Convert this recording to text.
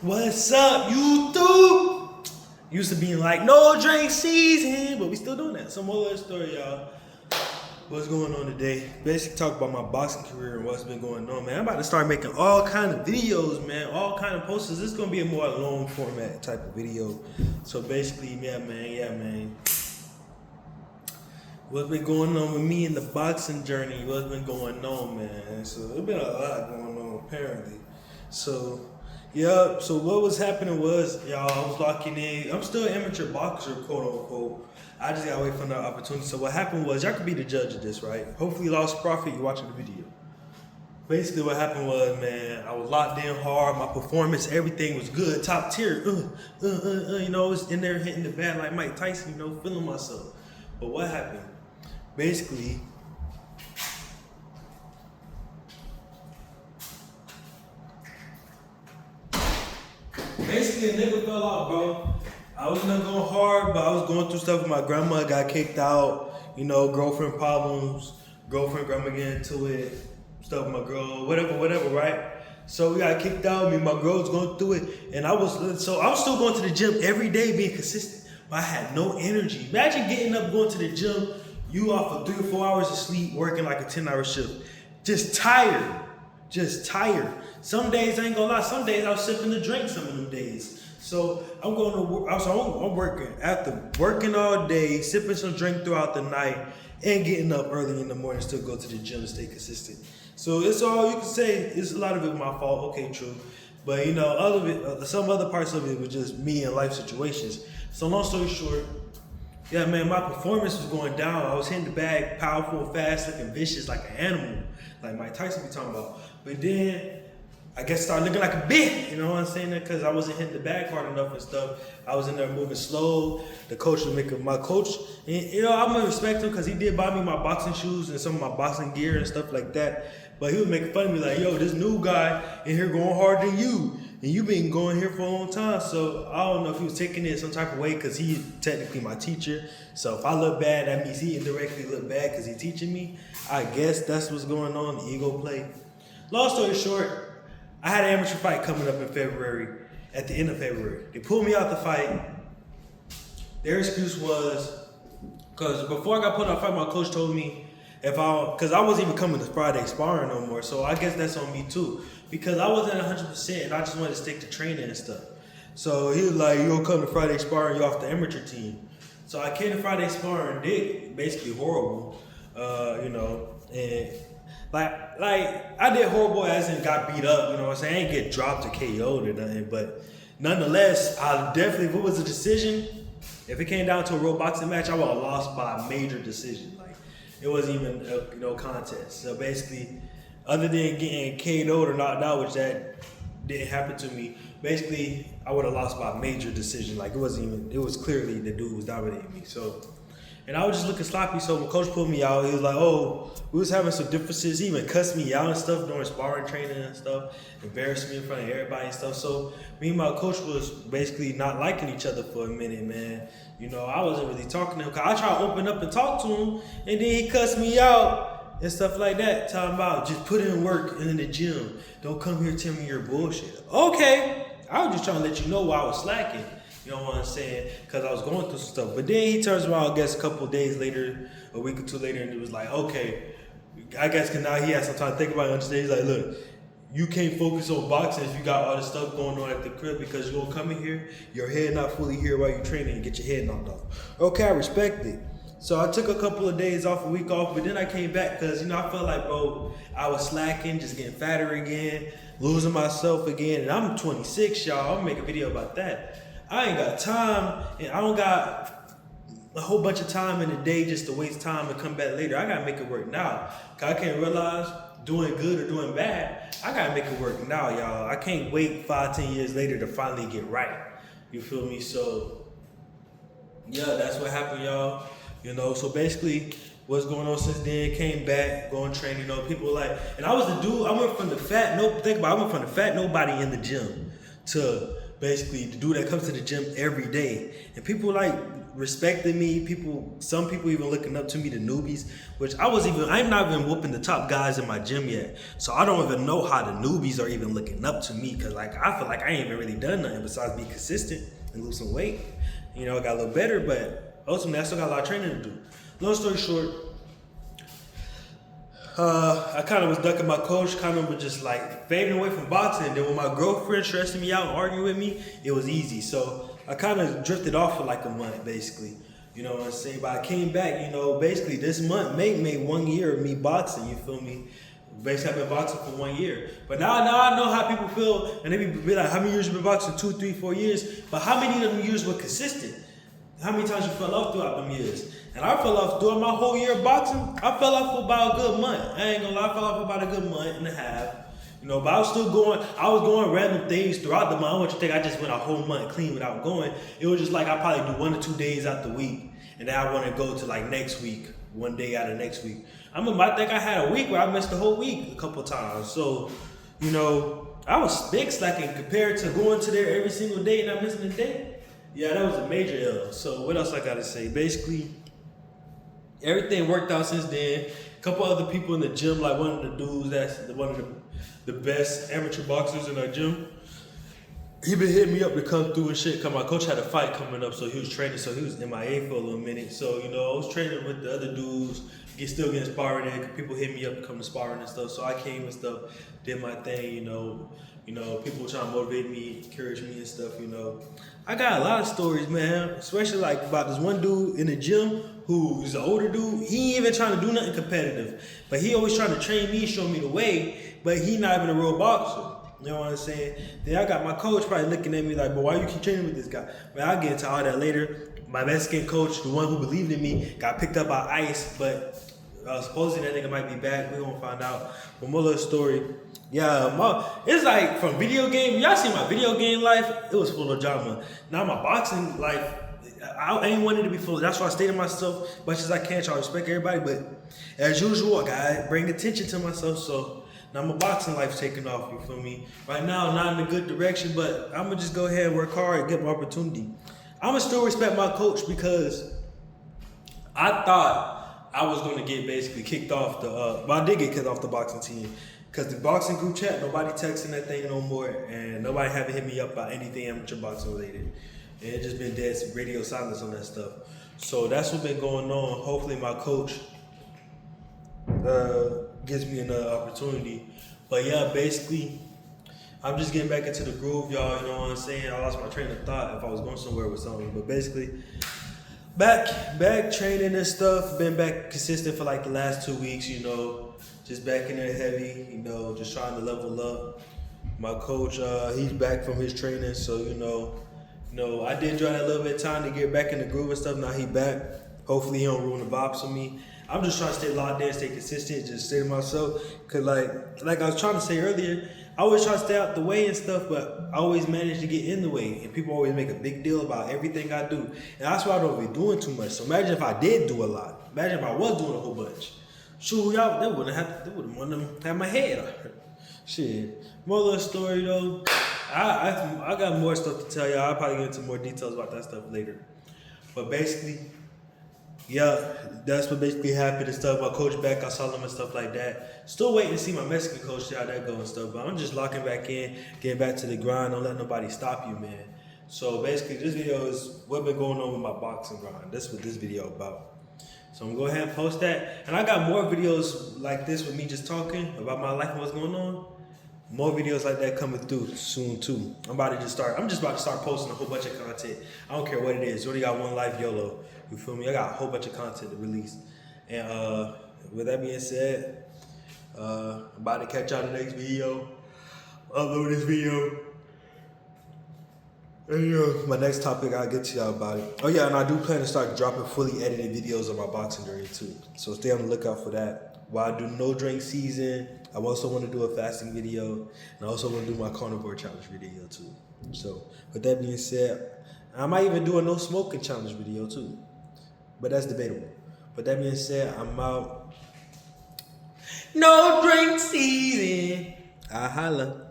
What's up, YouTube? Used to being like, no drink season, but we still doing that. Some more little story, y'all. What's going on today? Basically talk about my boxing career and what's been going on, man. I'm about to start making all kind of videos, man. All kind of posters. This is gonna be a more long format type of video. So basically, yeah, man. What's been going on with me in the boxing journey? What's been going on, man? So there's been a lot going on apparently. So yeah, so what was happening was, y'all, I was locking in. I'm still an amateur boxer, quote unquote. I just gotta wait for another opportunity. So what happened was, y'all could be the judge of this, right? Hopefully Lost Profit, you're watching the video. Basically what happened was, man, I was locked in hard. My performance, everything was good, top tier. You know, I was in there hitting the bat like Mike Tyson, you know, feeling myself. But what happened? Basically, a nigga fell out, bro. I was not going hard, but I was going through stuff with my grandma. Got kicked out, you know, girlfriend problems, grandma getting into it, stuff with my girl, whatever, right? So we got kicked out. Me and my girl was going through it, and I was still going to the gym every day, being consistent. But I had no energy. Imagine getting up, going to the gym, you off for 3 or 4 hours of sleep, working like a 10-hour shift, just tired. Some days, I ain't gonna lie, some days I was sipping the drink some of them days. So I'm going to work, I'm working, after working all day, sipping some drink throughout the night, and getting up early in the morning to go to the gym and stay consistent. So it's all you can say, it's a lot of it my fault, okay, true. But you know, all of it, some other parts of it was just me and life situations. So long story short, yeah, man, my performance was going down. I was hitting the bag, powerful, fast, looking vicious like an animal, like Mike Tyson be talking about. But then, I guess started looking like a bitch, you know what I'm saying? Because I wasn't hitting the bag hard enough and stuff. I was in there moving slow. The coach was making my coach, and you know, I'm gonna respect him because he did buy me my boxing shoes and some of my boxing gear and stuff like that. But he was making fun of me like, yo, this new guy in here going harder than you. And you been going here for a long time. So I don't know if he was taking it some type of way because he's technically my teacher. So if I look bad, that means he indirectly look bad because he's teaching me. I guess that's what's going on, the ego play. Long story short, I had an amateur fight coming up in February, at the end of February. They pulled me out the fight. Their excuse was, because before I got put out the fight, my coach told me because I wasn't even coming to Friday sparring no more. So I guess that's on me too. Because I wasn't 100% and I just wanted to stick to training and stuff. So he was like, you don't come to Friday sparring, you're off the amateur team. So I came to Friday sparring, did basically horrible, you know, and like I did horrible as in got beat up, you know what I'm saying? I ain't get dropped or KO'd or nothing, but nonetheless, I definitely, if it was a decision, if it came down to a real boxing match, I would have lost by a major decision. Like, it wasn't even a contest. So basically, other than getting KO'd or knocked out, which that didn't happen to me, basically, I would have lost by a major decision. Like, it was clearly the dude was dominating me. So, and I was just looking sloppy. So when coach pulled me out, he was like, oh, we was having some differences. He even cussed me out and stuff during sparring training and stuff, embarrassed me in front of everybody and stuff. So me and my coach was basically not liking each other for a minute, man. You know, I wasn't really talking to him. Cause I tried to open up and talk to him, and then he cussed me out and stuff like that, talking about just put in work in the gym. Don't come here tell me you're bullshit. Okay, I was just trying to let you know why I was slacking. You know what I'm saying? Because I was going through some stuff. But then he turns around, I guess, a couple of days later, a week or two later, and it was like, okay, I guess because now he has some time to think about it. Understand? He's like, look, you can't focus on boxing if you got all this stuff going on at the crib because you're going to come in here, your head not fully here while you're training and get your head knocked off. Okay, I respect it. So I took a couple of days off, a week off, but then I came back because, you know, I felt like, bro, I was slacking, just getting fatter again, losing myself again. And I'm 26, y'all. I'm going to make a video about that. I ain't got time, and I don't got a whole bunch of time in the day just to waste time and come back later. I got to make it work now. Because I can't realize doing good or doing bad. I got to make it work now, y'all. I can't wait 5-10 years later to finally get right. You feel me? So, yeah, that's what happened, y'all. You know, so basically, what's going on since then, came back, going training, you know, people like, and I was the dude, I went from the fat nobody in the gym to basically the dude that comes to the gym every day, and people like respecting me. Some people even looking up to me, the newbies, which I'm not even whooping the top guys in my gym yet. So I don't even know how the newbies are even looking up to me, because like I feel like I ain't even really done nothing besides be consistent and lose some weight. You know, I got a little better, but ultimately I still got a lot of training to do. Long story short, I kind of was ducking my coach, kind of was just like fading away from boxing. Then when my girlfriend stressing me out and arguing with me, it was easy. So I kind of drifted off for like a month, basically. You know what I'm saying? But I came back, you know, basically this month made 1 year of me boxing, you feel me? Basically, I've been boxing for 1 year. But now I know how people feel, and they be like, how many years you been boxing? 2, 3, 4 years. But how many of them years were consistent? How many times you fell off throughout them years? And I fell off during my whole year of boxing. I fell off for about a good month. I ain't gonna lie, I fell off for about a good month and a half. You know, but I was still going. I was going random things throughout the month. I want you to think I just went a whole month clean without going. It was just like I probably do 1 or 2 days out the week, and then I want to go to like next week, 1 day out of next week. I think I had a week where I missed the whole week a couple times. So, you know, I was big slacking compared to going to there every single day and not missing a day. Yeah, that was a major L. So what else I gotta say? Basically, everything worked out since then. A couple other people in the gym, like one of the dudes that's one of the best amateur boxers in our gym, he been hitting me up to come through and shit. Cause my coach had a fight coming up, so he was training. So he was MIA for a little minute. So you know, I was training with the other dudes, still getting sparring in. People hit me up to come to sparring and stuff. So I came and stuff, did my thing. You know, people were trying to motivate me, encourage me and stuff. You know, I got a lot of stories, man. Especially like about this one dude in the gym who's an older dude. He ain't even trying to do nothing competitive, but he always trying to train me, show me the way. But he not even a real boxer. You know what I'm saying? Then I got my coach probably looking at me like, but why you keep training with this guy? But I'll get into all that later. My Mexican coach, the one who believed in me, got picked up by ICE, but supposedly that nigga might be back. We're gonna find out. One more little story. Yeah, it's like from video game. Y'all see my video game life? It was full of drama. Now my boxing life, I ain't wanted to be full. That's why I stayed to myself as much as I can. Try to respect everybody, but as usual, I gotta bring attention to myself. So now my boxing life's taking off, you feel me? Right now, not in a good direction, but I'm gonna just go ahead and work hard and get my opportunity. I'm gonna still respect my coach because I thought I was gonna get basically kicked off but I did get kicked off the boxing team. Cause the boxing group chat, nobody texting that thing no more, and nobody haven't hit me up about anything amateur boxing related. And it just been dead radio silence on that stuff. So that's what's been going on. Hopefully my coach gives me another opportunity. But yeah, basically, I'm just getting back into the groove, y'all. You know what I'm saying? I lost my train of thought if I was going somewhere with something. But basically, back training and stuff. Been back consistent for like the last 2 weeks, you know. Just back in there heavy, you know, just trying to level up. My coach, he's back from his training, so you know, I did try that little bit of time to get back in the groove and stuff. Now he back. Hopefully he don't ruin the vibes for me. I'm just trying to stay locked in, stay consistent, just stay to myself. Cause like I was trying to say earlier, I always try to stay out the way and stuff, but I always manage to get in the way. And people always make a big deal about everything I do. And that's why I don't be doing too much. So imagine if I did do a lot. Imagine if I was doing a whole bunch. Shoot, y'all, they wouldn't want to have my head on. Shit. More little story though. I got more stuff to tell y'all. I'll probably get into more details about that stuff later. But basically, yeah, that's what basically happened and stuff. My coach back, I saw him and stuff like that. Still waiting to see my Mexican coach, see how that goes and stuff. But I'm just locking back in, getting back to the grind. Don't let nobody stop you, man. So basically, this video is what been going on with my boxing grind. That's what this video about. So I'm gonna go ahead and post that. And I got more videos like this with me just talking about my life and what's going on. More videos like that coming through soon too. I'm just about to start posting a whole bunch of content. I don't care what it is. You only got one life, YOLO. You feel me? I got a whole bunch of content to release. And with that being said, I'm about to catch y'all in the next video. Upload this video. And my next topic, I'll get to y'all about it. Oh yeah, and I do plan to start dropping fully edited videos on my boxing journey too. So stay on the lookout for that. While I do no drink season, I also want to do a fasting video. And I also want to do my carnivore challenge video too. So with that being said, I might even do a no smoking challenge video too. But that's debatable. But that being said, I'm out. No drink season. I holla.